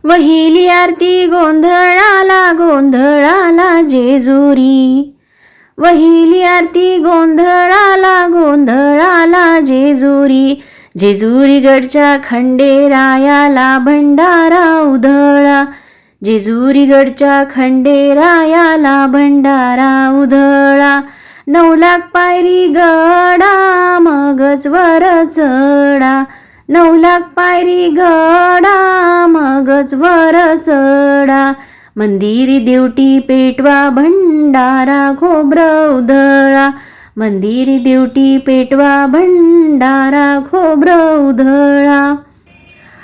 वहिली आरती गोंधळाला गोंधळाला जेजुरी. वहिली आरती गोंधळाला गोंधळाला जेजुरी. जेजुरीगडच्या खंडेरायाला भंडारा उधळा. जेजुरीगडच्या खंडेरायाला भंडारा उधळा. 9,00,000 पायरी गडा मगच वर चढा. 9,00,000 पायरी गडा मगच वर चढा. मंदिरी देवटी पेटवा भंडारा खोबरं उधळा. मंदिरी देवटी पेटवा भंडारा खोबरं उधळा.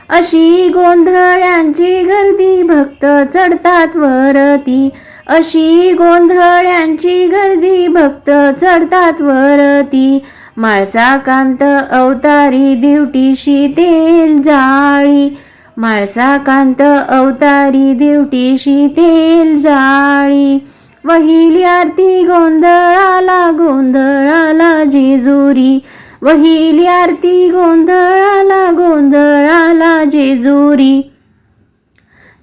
अशी गोंधळ्यांची गर्दी भक्त चढतात वरती. अशी गोंधळ्यांची गर्दी भक्त चढतात वरती. माळसाकांत अवतारी दिवटीशी तेल जाळी. माळसाकांत अवतारी दिवटीशी तेल जाळी. वहिली आरती गोंधळाला गोंधळाला जेजुरी. वहिली आरती गोंधळाला गोंधळाला जेजुरी.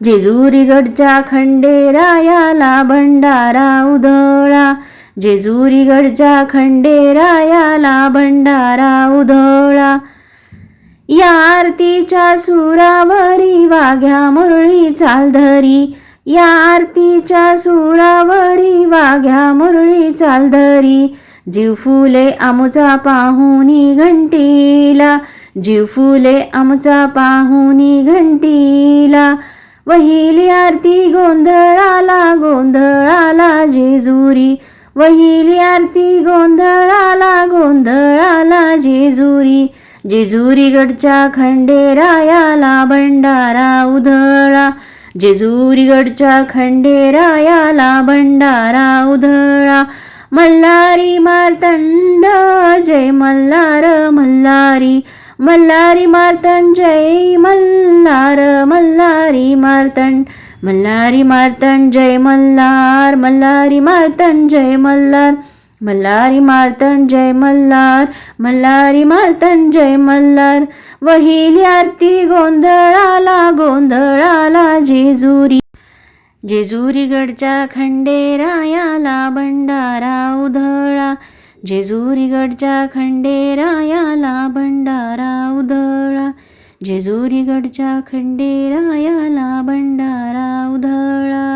जेजुरीगडच्या खंडेरायाला भंडारा उधळा. जेजुरीगडच्या खंडेरायाला भंडारा उधळा. या आरतीच्या सुरावरी वाघ्या मुरळी चालधरी. या आरतीच्या सुरावरी वाघ्या मुरळी चालधरी. जीव फुले आमुचा पाहुनी घंटीला. जीव फुले आमुचा पाहुनी घंटीला. वहिली आरती गोंधळाला गोंधळाला जेजुरी. वहिली आरती गोंधळाला गोंधळाला जेजुरी. जेजुरीगडच्या खंडेरायाला भंडारा उधळा. जेजुरीगडच्या खंडेरायाला भंडारा उधळा. मल्हारी मार्तंड जय मल्हार मल्हारी. मल्हारी मार्तंड जय मल्हार. मल्हारी मार्तंड. मल्हारी मार्तंड जय मल्हार. मल्हारी मार्तंड जय मल्हार. मल्हारी मार्तंड जय मल्हार. मल्हारी मार्तंड जय मल्हार. वहिली आरती गोंधळाला गोंधळाला जेजुरी. जेजुरीगडच्या खंडेरायाला भंडारा उधळा. जेजुरीगडच्या खंडेरायाला भंडारा उधळा. जेजुरीगडच्या खंडेरायाला भंडारा उधळा.